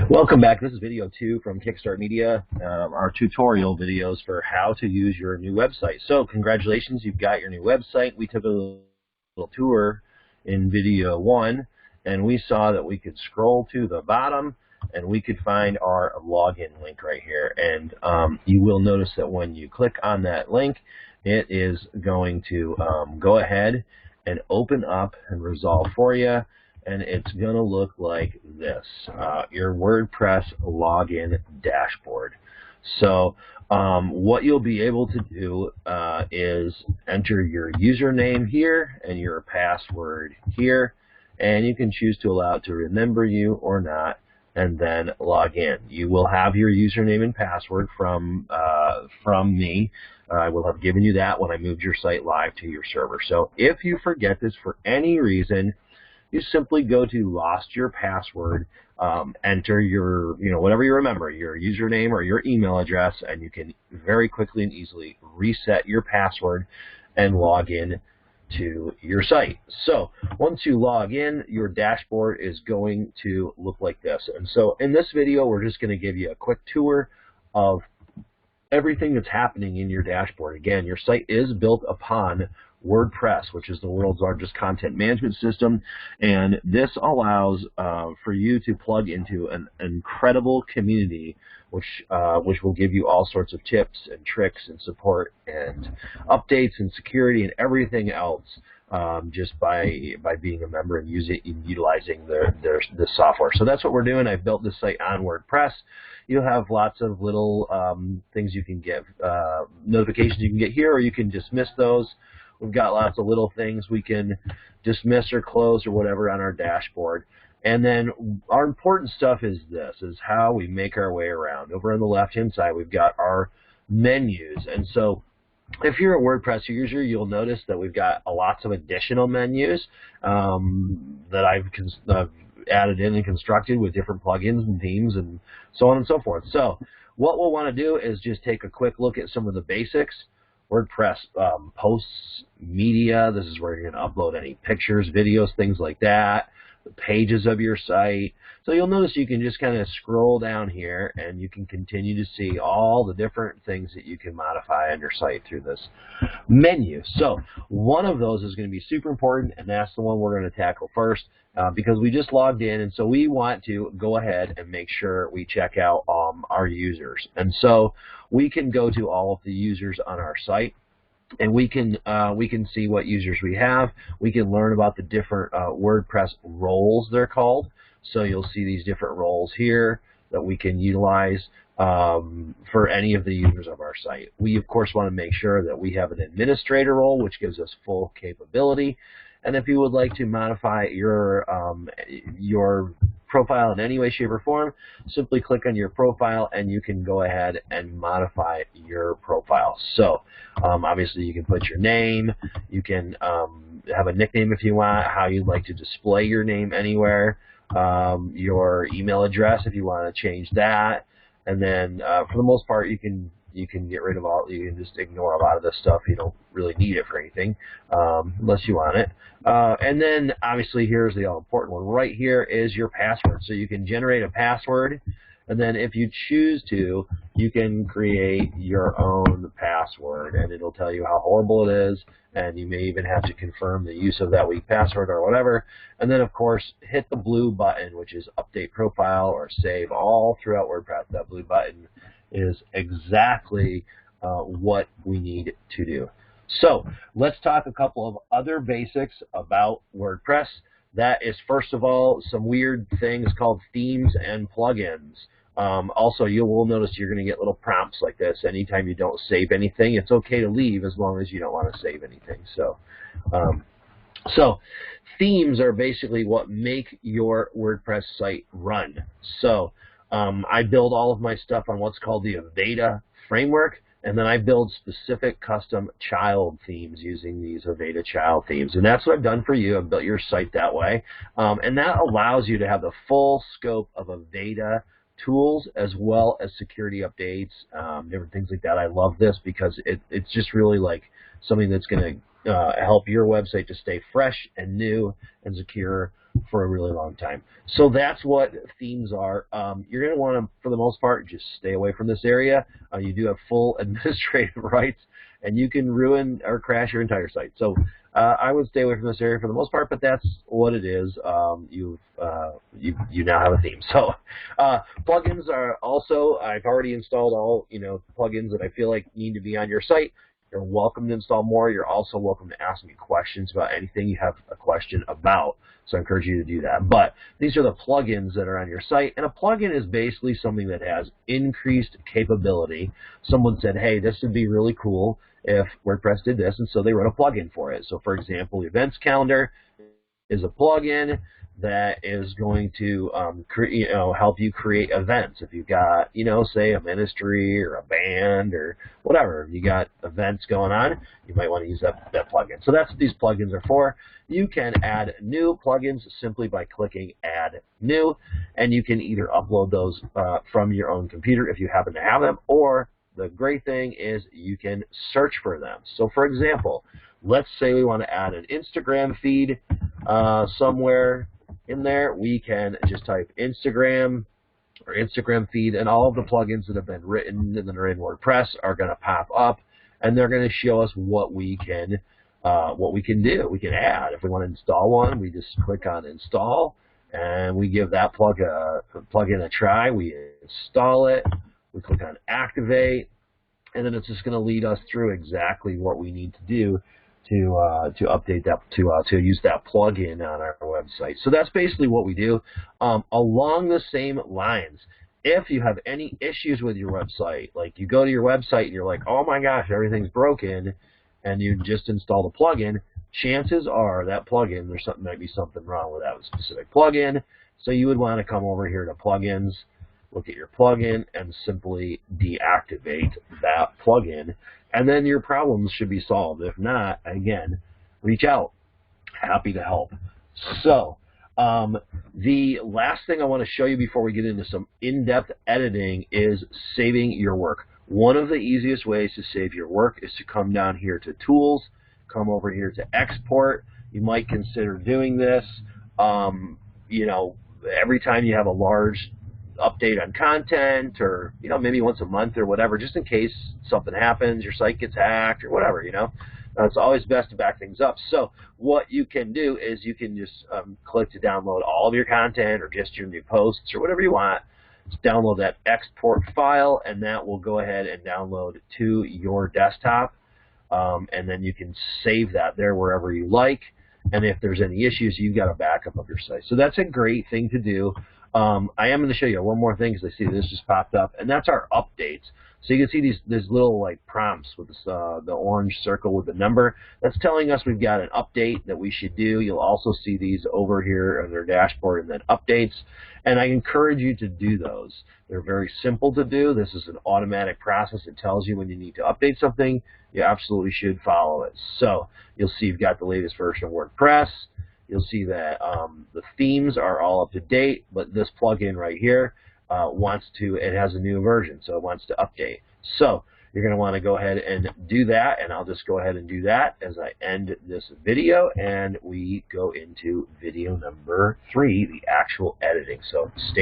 Welcome back. This is video 2 from Kickstart Media, our tutorial videos for how to use your new website. So congratulations, you've got your new website. We took a little tour in video 1, and we saw that we could scroll to the bottom and we could find our login link right here. And you will notice that when you click on that link, it is going to go ahead and open up and resolve for you. And it's going to look like this, your WordPress login dashboard. So what you'll be able to do is enter your username here and your password here, and you can choose to allow it to remember you or not, and then log in. You will have your username and password from me. I will have given you that when I moved your site live to your server. So if you forget this for any reason, you simply go to lost your password, enter your, whatever you remember, your username or your email address, and you can very quickly and easily reset your password and log in to your site. So once you log in, your dashboard is going to look like this. And so in this video, we're just going to give you a quick tour of everything that's happening in your dashboard. Again, your site is built upon WordPress, which is the world's largest content management system, and this allows for you to plug into an incredible community which will give you all sorts of tips and tricks and support and updates and security and everything else just by being a member and utilizing the software. So that's what we're doing. I've built this site on WordPress. You'll have lots of little things you can get, notifications you can get here, or you can dismiss those. We've got lots of little things we can dismiss or close or whatever on our dashboard. And then our important stuff is this, is how we make our way around. Over on the left-hand side, we've got our menus. And so if you're a WordPress user, you'll notice that we've got lots of additional menus that I've added in and constructed with different plugins and themes and so on and so forth. So what we'll want to do is just take a quick look at some of the basics. WordPress posts, media, this is where you're going to upload any pictures, videos, things like that, the pages of your site. So you'll notice you can just kind of scroll down here and you can continue to see all the different things that you can modify on your site through this menu. So one of those is going to be super important, and that's the one we're going to tackle first because we just logged in, and so we want to go ahead and make sure we check out our users. And so we can go to all of the users on our site, and we can see what users we have. We can learn about the different WordPress roles, they're called. So you'll see these different roles here that we can utilize for any of the users of our site. We, of course, want to make sure that we have an administrator role, which gives us full capability. And if you would like to modify your profile in any way, shape, or form, simply click on your profile and you can go ahead and modify your profile. So obviously you can put your name, you can have a nickname if you want, how you'd like to display your name anywhere, your email address if you want to change that, and then for the most part you can get rid of all, you can just ignore a lot of this stuff. You don't really need it for anything unless you want it. And then obviously here's the all important one. Right here is your password. So you can generate a password, and then if you choose to, you can create your own password, and it'll tell you how horrible it is, and you may even have to confirm the use of that weak password or whatever. And then of course hit the blue button, which is update profile or save all throughout WordPress. That blue button is exactly what we need to do. So let's talk a couple of other basics about WordPress. That is, first of all, some weird things called themes and plugins. Also, you will notice you're going to get little prompts like this anytime you don't save anything. It's okay to leave as long as you don't want to save anything. So themes are basically what make your WordPress site run. So I build all of my stuff on what's called the Aveda framework, and then I build specific custom child themes using these Aveda child themes. And that's what I've done for you. I've built your site that way. And that allows you to have the full scope of Aveda tools as well as security updates, different things like that. I love this because it's just really like something that's going to help your website to stay fresh and new and secure for a really long time. So that's what themes are. You're going to want to, for the most part, just stay away from this area. You do have full administrative rights, and you can ruin or crash your entire site. So I would stay away from this area for the most part, but that's what it is. You now have a theme. So plugins are also, I've already installed all plugins that I feel like need to be on your site. You're welcome to install more. You're also welcome to ask me questions about anything you have a question about. So I encourage you to do that. But these are the plugins that are on your site. And a plugin is basically something that has increased capability. Someone said, hey, this would be really cool if WordPress did this, and so they wrote a plugin for it. So for example, Events Calendar is a plugin that is going to help you create events. If you've got, say a ministry or a band or whatever, you got events going on, you might want to use that plugin. So that's what these plugins are for. You can add new plugins simply by clicking Add New, and you can either upload those from your own computer if you happen to have them, or the great thing is you can search for them. So for example, let's say we want to add an Instagram feed somewhere in there. We can just type Instagram or Instagram feed, and all of the plugins that have been written and that are in WordPress are going to pop up, and they're going to show us what we can do. We can add. If we want to install one, we just click on Install, and we give that plugin a try. We install it. We click on Activate, and then it's just going to lead us through exactly what we need to do to update that, to use that plugin on our website. So that's basically what we do. Along the same lines, if you have any issues with your website, like you go to your website and you're like, oh my gosh, everything's broken, and you just install the plugin, chances are that plugin, might be something wrong with that specific plugin. So you would want to come over here to Plugins, look at your plugin, and simply deactivate that plugin, and then your problems should be solved. If not, again, reach out. Happy to help. So the last thing I want to show you before we get into some in-depth editing is saving your work. One of the easiest ways to save your work is to come down here to Tools, come over here to Export. You might consider doing this every time you have a large update on content, or maybe once a month or whatever, just in case something happens, your site gets hacked or whatever. It's always best to back things up. So what you can do is you can just click to download all of your content or just your new posts or whatever you want. Just download that export file, and that will go ahead and download to your desktop, and then you can save that there wherever you like. And if there's any issues, you've got a backup of your site. So that's a great thing to do. I am going to show you one more thing, because I see this just popped up, and that's our updates. So you can see these little prompts with this, the orange circle with the number. That's telling us we've got an update that we should do. You'll also see these over here on their dashboard and then updates. And I encourage you to do those. They're very simple to do. This is an automatic process. It tells you when you need to update something. You absolutely should follow it. So you'll see you've got the latest version of WordPress. You'll see that the themes are all up to date, but this plugin right here it has a new version, so it wants to update. So you're going to want to go ahead and do that, and I'll just go ahead and do that as I end this video, and we go into video number 3, the actual editing. So stay